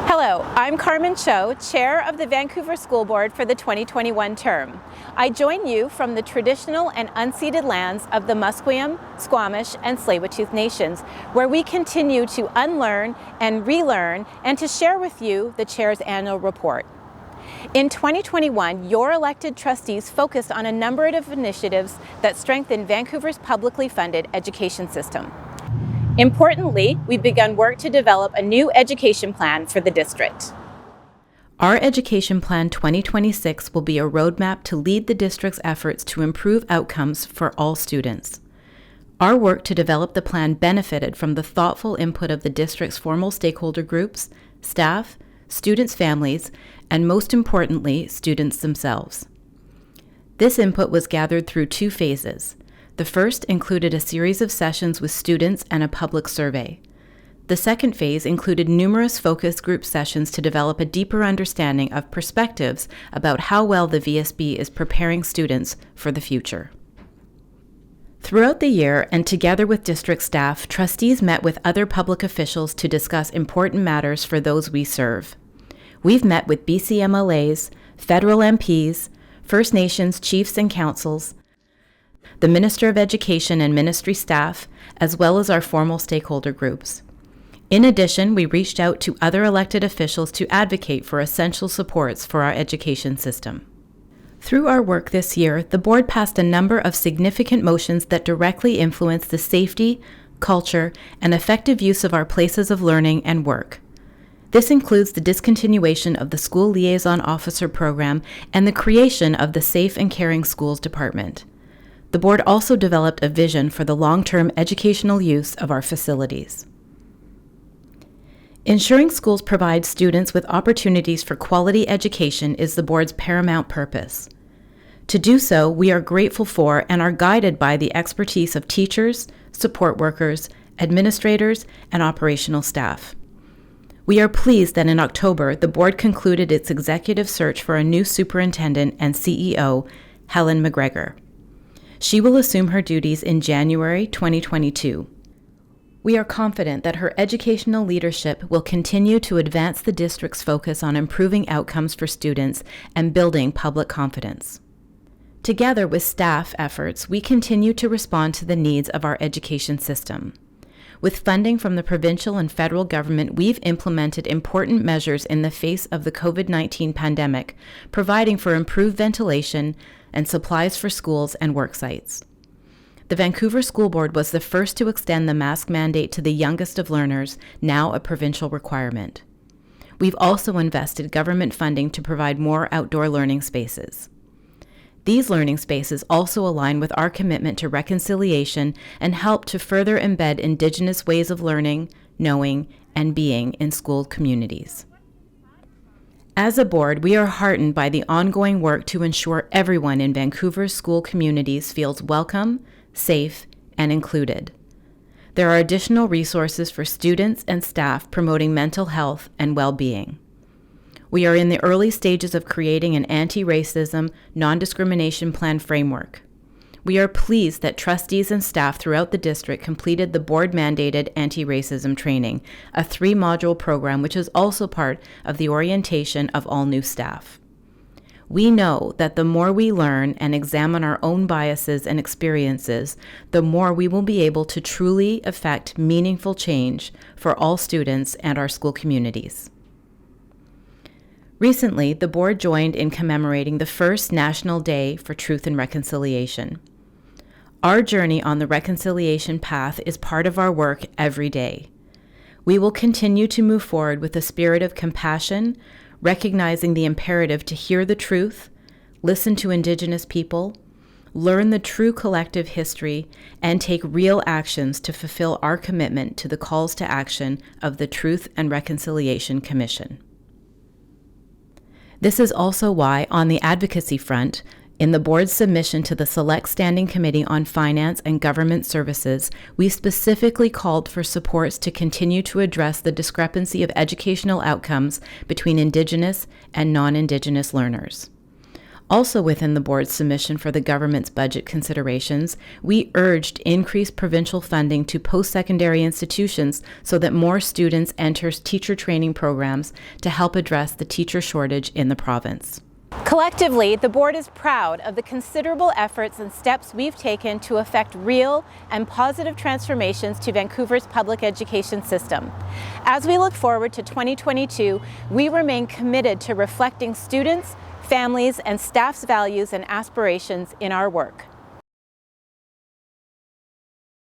Hello, I'm Carmen Cho, Chair of the Vancouver School Board for the 2021 term. I join you from the traditional and unceded lands of the Musqueam, Squamish, and Tsleil-Waututh Nations, where we continue to unlearn and relearn and to share with you the Chair's annual report. In 2021, your elected trustees focused on a number of initiatives that strengthen Vancouver's publicly funded education system. Importantly, we've begun work to develop a new education plan for the district. Our Education Plan 2026 will be a roadmap to lead the district's efforts to improve outcomes for all students. Our work to develop the plan benefited from the thoughtful input of the district's formal stakeholder groups, staff, students' families, and most importantly, students themselves. This input was gathered through two phases. The first included a series of sessions with students and a public survey. The second phase included numerous focus group sessions to develop a deeper understanding of perspectives about how well the VSB is preparing students for the future. Throughout the year, and together with district staff, trustees met with other public officials to discuss important matters for those we serve. We've met with BC MLAs, federal MPs, First Nations chiefs and councils, the Minister of Education and ministry staff, as well as our formal stakeholder groups. In addition, we reached out to other elected officials to advocate for essential supports for our education system. Through our work this year, the board passed a number of significant motions that directly influence the safety, culture, and effective use of our places of learning and work. This includes the discontinuation of the School Liaison Officer program and the creation of the Safe and Caring Schools Department. The board also developed a vision for the long-term educational use of our facilities. Ensuring schools provide students with opportunities for quality education is the board's paramount purpose. To do so, we are grateful for and are guided by the expertise of teachers, support workers, administrators, and operational staff. We are pleased that in October, the board concluded its executive search for a new superintendent and CEO, Helen McGregor. She will assume her duties in January 2022. We are confident that her educational leadership will continue to advance the district's focus on improving outcomes for students and building public confidence. Together with staff efforts, we continue to respond to the needs of our education system. With funding from the provincial and federal government, we've implemented important measures in the face of the COVID-19 pandemic, providing for improved ventilation and supplies for schools and work sites. The Vancouver School Board was the first to extend the mask mandate to the youngest of learners, now a provincial requirement. We've also invested government funding to provide more outdoor learning spaces. These learning spaces also align with our commitment to reconciliation and help to further embed Indigenous ways of learning, knowing, and being in school communities. As a board, we are heartened by the ongoing work to ensure everyone in Vancouver's school communities feels welcome, safe, and included. There are additional resources for students and staff promoting mental health and well-being. We are in the early stages of creating an anti-racism, non-discrimination plan framework. We are pleased that trustees and staff throughout the district completed the board-mandated anti-racism training, a 3-module program which is also part of the orientation of all new staff. We know that the more we learn and examine our own biases and experiences, the more we will be able to truly effect meaningful change for all students and our school communities. Recently, the board joined in commemorating the first National Day for Truth and Reconciliation. Our journey on the reconciliation path is part of our work every day. We will continue to move forward with a spirit of compassion, recognizing the imperative to hear the truth, listen to Indigenous people, learn the true collective history, and take real actions to fulfill our commitment to the calls to action of the Truth and Reconciliation Commission. This is also why, on the advocacy front, in the board's submission to the Select Standing Committee on Finance and Government Services, we specifically called for supports to continue to address the discrepancy of educational outcomes between Indigenous and non-Indigenous learners. Also within the board's submission for the government's budget considerations, we urged increased provincial funding to post-secondary institutions so that more students enter teacher training programs to help address the teacher shortage in the province. Collectively, the board is proud of the considerable efforts and steps we've taken to effect real and positive transformations to Vancouver's public education system. As we look forward to 2022, we remain committed to reflecting students, families, and staff's values and aspirations in our work.